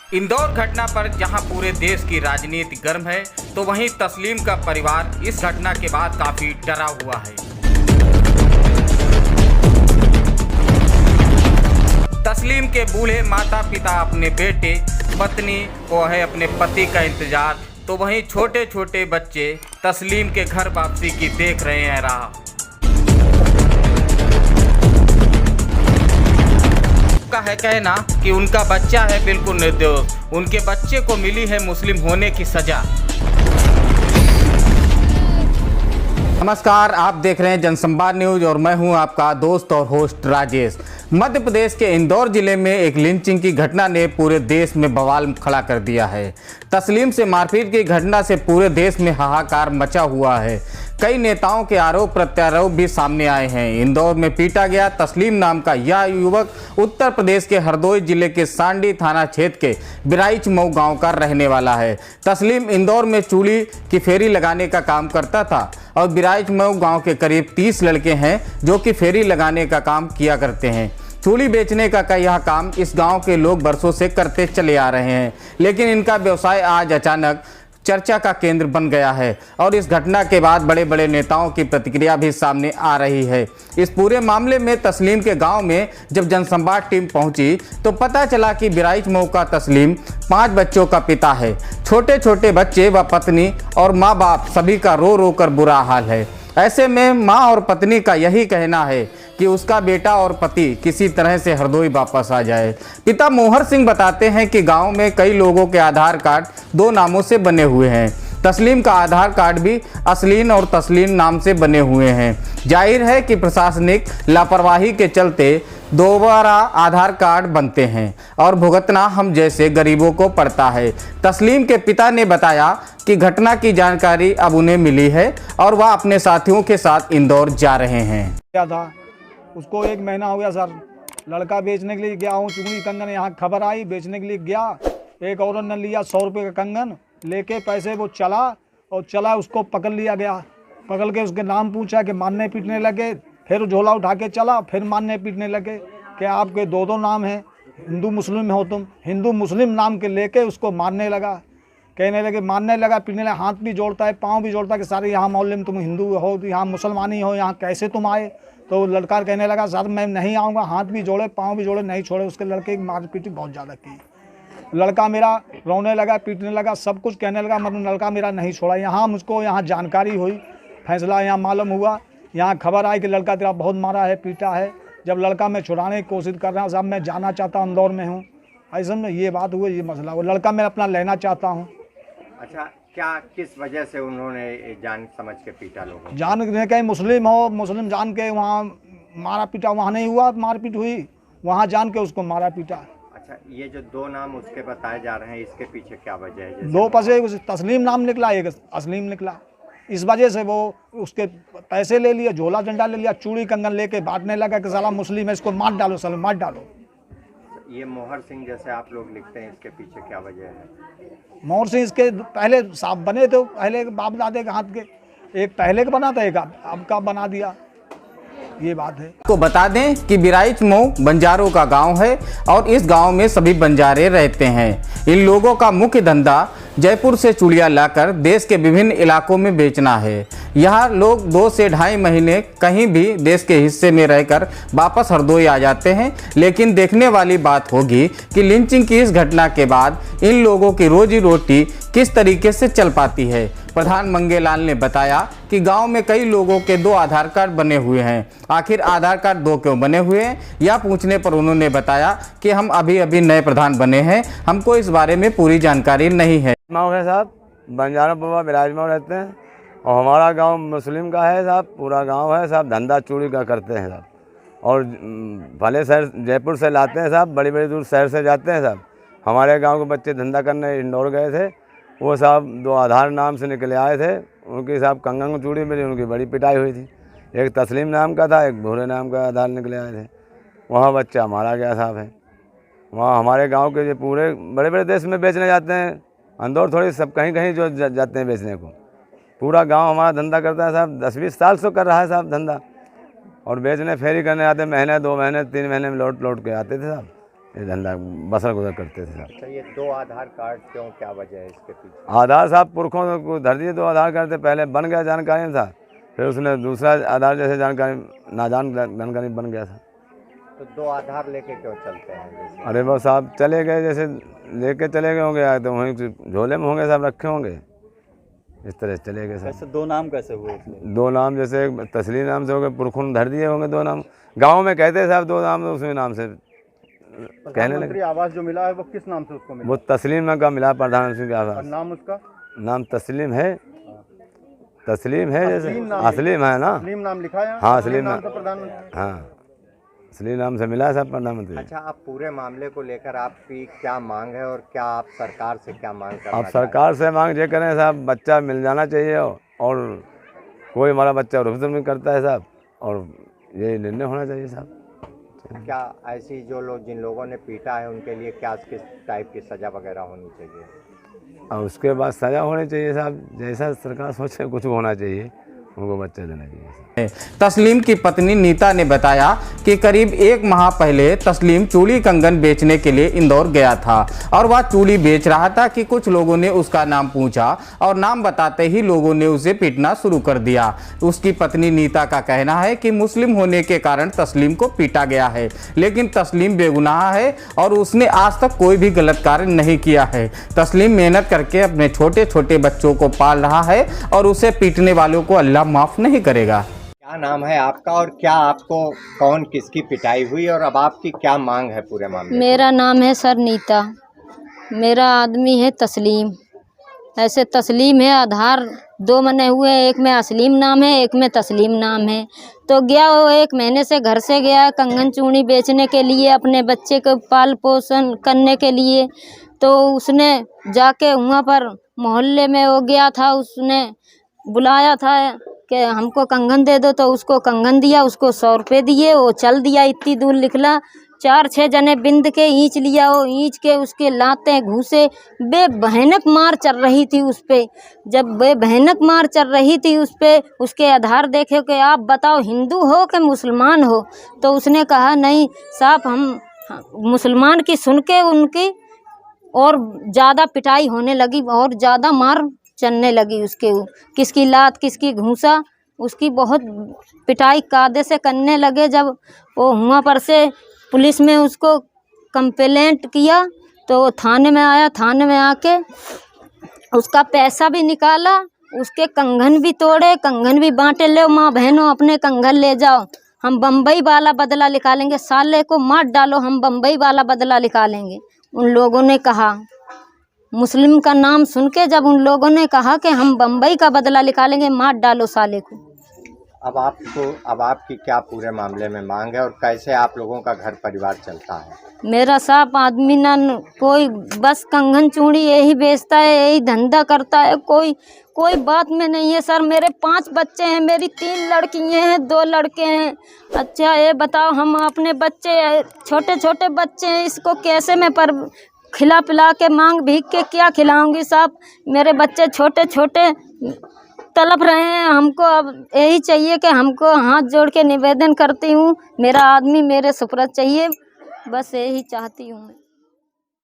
इंदौर घटना पर जहां पूरे देश की राजनीति गर्म है, तो वहीं तस्लीम का परिवार इस घटना के बाद काफी डरा हुआ है। तस्लीम के बूढ़े माता पिता अपने बेटे पत्नी को है अपने पति का इंतजार, तो वहीं छोटे छोटे बच्चे तस्लीम के घर वापसी की देख रहे हैं राह। का है कहना कि उनका बच्चा है बिल्कुल निर्दोष, उनके बच्चे को मिली है मुस्लिम होने की सजा। नमस्कार, आप देख रहे हैं जनसंवाद न्यूज और मैं हूं आपका दोस्त और होस्ट राजेश। मध्य प्रदेश के इंदौर जिले में एक लिंचिंग की घटना ने पूरे देश में बवाल खड़ा कर दिया है। तस्लीम से मारपीट की घटना से पूरे देश में हाहाकार मचा हुआ है। कई नेताओं के आरोप प्रत्यारोप भी सामने आए हैं। इंदौर में पीटा गया तस्लीम नाम का यह युवक उत्तर प्रदेश के हरदोई जिले के सांडी थाना क्षेत्र के बिराइच मऊ गांव का रहने वाला है। तस्लीम इंदौर में चूड़ी की फेरी लगाने का काम करता था और बिराइच मऊ गांव के करीब 30 लड़के हैं जो कि फेरी लगाने का काम किया करते हैं। चूड़ी बेचने का यह काम इस गांव के लोग बरसों से करते चले आ रहे हैं, लेकिन इनका व्यवसाय आज अचानक चर्चा का केंद्र बन गया है और इस घटना के बाद बड़े बड़े नेताओं की प्रतिक्रिया भी सामने आ रही है। इस पूरे मामले में तस्लीम के गांव में जब जनसंवाद टीम पहुंची तो पता चला कि बिराइच मऊ का तस्लीम 5 बच्चों का पिता है। छोटे छोटे बच्चे व पत्नी और माँ बाप सभी का रो रो कर बुरा हाल है। ऐसे में माँ और पत्नी का यही कहना है कि उसका बेटा और पति किसी तरह से हरदोई वापस आ जाए। पिता मोहर सिंह बताते हैं कि गांव में कई लोगों के आधार कार्ड 2 नामों से बने हुए हैं। तस्लीम का आधार कार्ड भी असलीन और तस्लीम नाम से बने हुए हैं। जाहिर है कि प्रशासनिक लापरवाही के चलते दोबारा आधार कार्ड बनते हैं और भुगतना हम जैसे गरीबों को पड़ता है। तस्लीम के पिता ने बताया कि घटना की जानकारी अब उन्हें मिली है और वह अपने साथियों के साथ इंदौर जा रहे हैं। क्या था, उसको 1 महीना हो गया सर। लड़का बेचने के लिए गया हूँ, चुंगी कंगन यहाँ खबर आई, बेचने के लिए गया। एक औरत ने लिया 100 रुपये का कंगन, लेके पैसे वो चला उसको पकड़ लिया गया। पकड़ के उसके नाम पूछा कि मारने पीटने लगे। फिर झोला उठा के चला, फिर मारने पीटने लगे कि आपके 2 नाम हैं, हिंदू मुस्लिम हो तुम। हिंदू मुस्लिम नाम के लेके उसको मारने लगा, कहने लगे, मारने लगा, पीटने लगा। हाथ भी जोड़ता है, पाँव भी जोड़ता है कि सारे यहाँ मोहल्ले में तुम हिंदू हो, यहाँ मुसलमानी हो, यहाँ कैसे तुम आए। तो लड़का कहने लगा, सर मैं नहीं आऊँगा। हाथ भी जोड़े, पाँव भी जोड़े, नहीं छोड़े। उसके लड़के की मारपीट बहुत ज़्यादा की। लड़का मेरा रोने लगा, पीटने लगा, सब कुछ कहने लगा, मतलब लड़का मेरा नहीं छोड़ा। यहाँ मुझको यहाँ जानकारी हुई, फैसला यहाँ मालूम हुआ, यहाँ खबर आई कि लड़का तेरा बहुत मारा है, पीटा है। जब लड़का मैं छुड़ाने की कोशिश कर रहा हूँ, साहब मैं जाना चाहता हूँ, इंदौर में हूँ। ऐसे में ये बात हुई, ये मसला हुआ। लड़का मैं अपना लेना चाहता हूँ। अच्छा, क्या किस वजह से उन्होंने जान समझ के पीटा लोगों? जान के मुस्लिम हो, मुस्लिम जान के वहाँ मारा पीटा। वहाँ नहीं हुआ मारपीट हुई, वहाँ जान के उसको मारा पीटा। अच्छा, ये जो 2 नाम उसके बताए जा रहे हैं, इसके पीछे क्या वजह है? 2 पैसे तस्लीम नाम निकला, एक असलीम निकला। इस वजह से वो उसके पैसे ले लिए, झोला डंडा ले लिया, चूड़ी कंगन लेके बांटने लगा कि साला मुस्लिम है, इसको मार डालो, साला मार डालो। ये मोहर सिंह जैसे आप लोग लिखते हैं, इसके पीछे क्या वजह है? मोहर सिंह इसके पहले साहब बने थे, पहले बाप दादे के हाथ के। एक पहले का बना था, एक अब का बना दिया, ये बात है। को बता दें कि बिराइच मऊ बंजारों का गांव है और इस गांव में सभी बंजारे रहते हैं। इन लोगों का मुख्य धंधा जयपुर से चूड़ियां लाकर देश के विभिन्न इलाकों में बेचना है। यहाँ लोग 2 से ढाई महीने कहीं भी देश के हिस्से में रहकर वापस हरदोई आ जाते हैं। लेकिन देखने वाली बात होगी कि लिंचिंग की इस घटना के बाद इन लोगों की रोजी रोटी किस तरीके से चल पाती है। प्रधान मंगेलाल ने बताया कि गांव में कई लोगों के 2 आधार कार्ड बने हुए हैं। आखिर आधार कार्ड 2 क्यों बने हुए हैं, यह पूछने पर उन्होंने बताया कि हम अभी नए प्रधान बने हैं, हमको इस बारे में पूरी जानकारी नहीं है। माओ है साहब, बंजारों बाबा बिराजमान रहते हैं और हमारा गांव मुस्लिम का है साहब। पूरा गांव है साहब, धंधा चूड़ी का करते हैं साहब। और भले शहर जयपुर से लाते हैं साहब, बड़ी बड़ी दूर शहर से जाते हैं साहब। हमारे गांव के बच्चे धंधा करने इंदौर गए थे, वो साहब 2 आधार नाम से निकले आए थे। उनकी साहब कंगन चूड़ी मिली, उनकी बड़ी पिटाई हुई थी। एक तस्लीम नाम का था, एक भूरे नाम का आधार निकले आए थे। वहाँ बच्चा मारा गया साहब है। वहाँ हमारे गांव के जो पूरे बड़े बड़े देश में बेचने जाते हैं, इंदौर थोड़ी सब कहीं कहीं जो जाते हैं बेचने को। पूरा गांव हमारा धंधा करता है साहब, 10-20 साल से कर रहा है साहब धंधा। और बेचने फेरी करने आते, महीने 2 महीने 3 महीने में लौट के आते थे साहब। ये धंधा बसर गुजर करते थे साहब। अच्छा, ये 2 आधार कार्ड क्यों, क्या वजह है इसके पीछे? आधार साहब पुरखों को धर दिए 2 आधार कार्ड थे, पहले बन गया जानकारी था, फिर उसने दूसरा आधार जैसे जानकारी नाजान जानकारी बन गया था। तो 2 आधार लेके क्यों चलते हैं जैसे? अरे वो साहब चले गए, जैसे लेके चले गए होंगे तो वहीं झोले में होंगे साहब, रखे होंगे, इस तरह से चले गए साहब। कैसे 2 नाम कैसे हुए इसमें? 2 नाम जैसे तस्लीम नाम से हो गए, पुरखों ने धर दिए होंगे 2 नाम, गाँव में कहते साहब 2 नाम, तो उसी नाम से कहने लगे। आवास जो मिला है वो किस नाम से उसको मिला? वो तस्लीम का मिला, प्रधानमंत्री का आवास। नाम उसका? नाम तस्लीम है, तस्लीम है, जैसे असलीम है ना, सलीम नाम लिखा है। हाँ असलीम नाम, तो प्रधानमंत्री। हाँ असलीम नाम से मिला है साहब प्रधानमंत्री। अच्छा, आप पूरे मामले को लेकर आपकी क्या मांग है और क्या आप सरकार से क्या मांग करना आप चाहते हैं? सरकार से मांग ये करें साहब, बच्चा मिल जाना चाहिए, और कोई हमारा बच्चा रुखसत नहीं करता है साहब, और ये निर्णय होना चाहिए साहब। क्या ऐसी जो लोग, जिन लोगों ने पीटा है, उनके लिए क्या किस टाइप की सजा वगैरह होनी चाहिए? और उसके बाद सज़ा होनी चाहिए साहब, जैसा सरकार सोचे कुछ होना चाहिए, उनको बच्चा देना चाहिए साहब। तस्लीम की पत्नी नीता ने बताया कि करीब 1 माह पहले तस्लीम चूड़ी कंगन बेचने के लिए इंदौर गया था और वह चूड़ी बेच रहा था कि कुछ लोगों ने उसका नाम पूछा और नाम बताते ही लोगों ने उसे पीटना शुरू कर दिया। उसकी पत्नी नीता का कहना है कि मुस्लिम होने के कारण तस्लीम को पीटा गया है, लेकिन तस्लीम बेगुनाह है और उसने आज तक कोई भी गलत कार्य नहीं किया है। तस्लीम मेहनत करके अपने छोटे छोटे बच्चों को पाल रहा है और उसे पीटने वालों को अल्लाह माफ़ नहीं करेगा। क्या नाम है आपका और क्या आपको कौन किसकी पिटाई हुई और अब आपकी क्या मांग है पूरे मामले? मेरा नाम है सर नीता, मेरा आदमी है तस्लीम। ऐसे तस्लीम है, आधार 2 बने हुए, एक में असलीम नाम है, एक में तस्लीम नाम है। तो गया वो 1 महीने से घर से गया कंगन चूड़ी बेचने के लिए, अपने बच्चे को पाल पोषण करने के लिए। तो उसने जाके वहाँ पर मोहल्ले में हो गया था, उसने बुलाया था कि हमको कंगन दे दो, तो उसको कंगन दिया, उसको 100 रुपये दिए, वो चल दिया। इतनी दूर निकला, 4-6 जने बिंद के ईंच लिया, वो ईंच के उसके लाते घूसे, बेभयानक मार चल रही थी उस पे। जब बेभयानक मार चल रही थी उस पे, उसके आधार देखे कि आप बताओ हिंदू हो कि मुसलमान हो? तो उसने कहा नहीं साहब हम मुसलमान की सुन के उनकी और ज़्यादा पिटाई होने लगी और ज़्यादा मार चलने लगी उसके, किसकी लात किसकी घूसा, उसकी बहुत पिटाई कायदे से करने लगे। जब वो वहाँ पर से पुलिस में उसको कंप्लेंट किया तो वो थाने में आया, थाने में आके उसका पैसा भी निकाला, उसके कंगन भी तोड़े, कंगन भी बांटे, ले माँ बहनों अपने कंगन ले जाओ, हम बम्बई वाला बदला निकालेंगे, साले को मार डालो, हम बम्बई वाला बदला निकालेंगे। उन लोगों ने कहा, मुस्लिम का नाम सुन के जब उन लोगों ने कहा कि हम बम्बई का बदला निकालेंगे, मार डालो साले को। अब आपकी क्या पूरे मामले में मांग है और कैसे आप लोगों का घर परिवार चलता है? मेरा साहब आदमी ना कोई बस कंगन चूड़ी यही बेचता है, यही धंधा करता है, कोई बात में नहीं है सर। मेरे 5 बच्चे हैं, मेरी 3 लड़कियां हैं, 2 लड़के हैं। अच्छा ये बताओ, हम अपने बच्चे छोटे छोटे बच्चे हैं, इसको कैसे मैं पर खिला पिला के मांग भीख के क्या खिलाऊंगी साहब? मेरे बच्चे छोटे छोटे तड़प रहे हैं, हमको अब यही चाहिए कि हमको हाथ जोड़ के निवेदन करती हूँ, मेरा आदमी मेरे सुपुर्द चाहिए, बस यही चाहती हूँ मैं।